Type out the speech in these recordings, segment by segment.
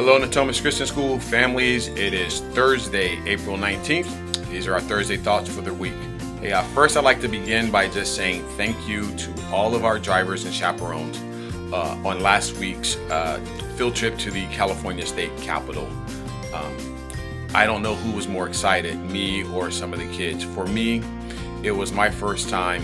Hello, Natomas Christian School families. It is Thursday, April 19th. These are our Thursday thoughts for the week. Hey, first, I'd like to begin by just saying thank you to all of our drivers and chaperones on last week's field trip to the California State Capitol. I don't know who was more excited, me or some of the kids. For me, it was my first time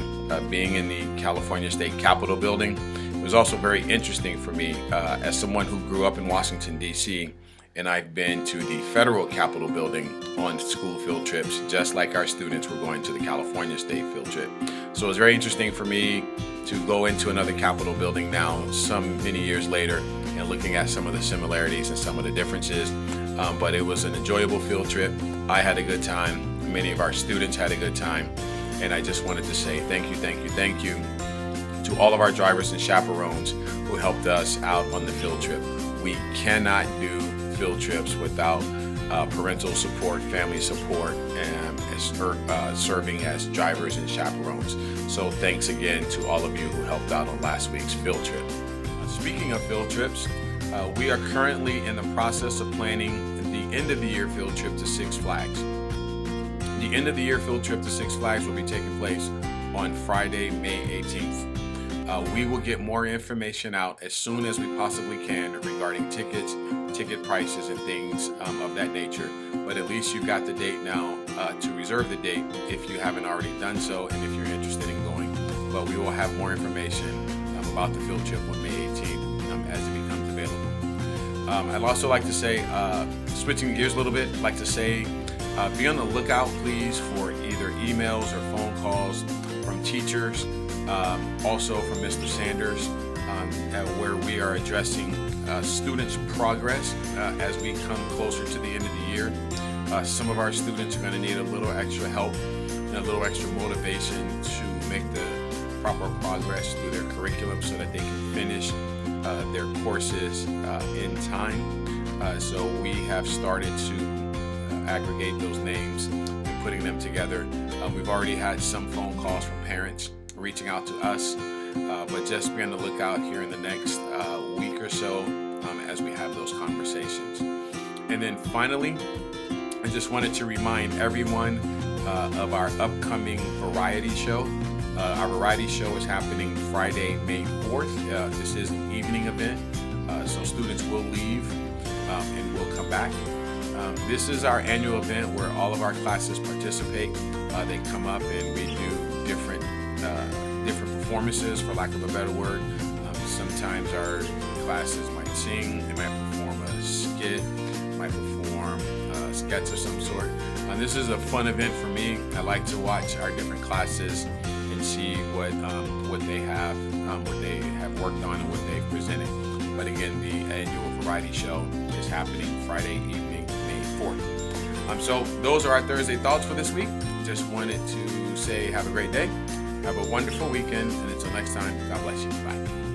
being in the California State Capitol building. It was also very interesting for me as someone who grew up in Washington, D.C., and I've been to the federal Capitol building on school field trips, just like our students were going to the California State field trip. So it was very interesting for me to go into another Capitol building now, many years later, and looking at some of the similarities and some of the differences. But it was an enjoyable field trip. I had a good time. Many of our students had a good time. And I just wanted to say thank you to all of our drivers and chaperones who helped us out on the field trip. We cannot do field trips without parental support, family support, and serving as drivers and chaperones. So thanks again to all of you who helped out on last week's field trip. Speaking of field trips, we are currently in the process of planning the end of the year field trip to Six Flags. The end of the year field trip to Six Flags will be taking place on Friday, May 18th. We will get more information out as soon as we possibly can regarding tickets, ticket prices, and things of that nature. But at least you've got the date now to reserve the date if you haven't already done so and if you're interested in going. But we will have more information about the field trip on May 18th as it becomes available. I'd also like to say, switching gears a little bit, I'd like to say be on the lookout, please, for either emails or phone calls from teachers, also from Mr. Sanders, where we are addressing students' progress as we come closer to the end of the year. Some of our students are going to need a little extra help and a little extra motivation to make the proper progress through their curriculum so that they can finish their courses in time. So we have started to aggregate those names and putting them together. We've already had some phone calls from parents reaching out to us, but just be on the lookout here in the next week or so as we have those conversations. And then finally, I just wanted to remind everyone of our upcoming variety show. Our variety show is happening Friday, May 4th. This is an evening event, so students will leave and will come back. This is our annual event where all of our classes participate. They come up and we do different performances, for lack of a better word. Sometimes our classes might sing, they might perform a skit, might perform a sketch of some sort. This is a fun event for me. I like to watch our different classes and see what they have worked on and what they've presented. But again, the annual variety show is happening Friday evening, May 4th. So those are our Thursday thoughts for this week. Just wanted to say have a great day, have a wonderful weekend, and until next time, God bless you. Bye.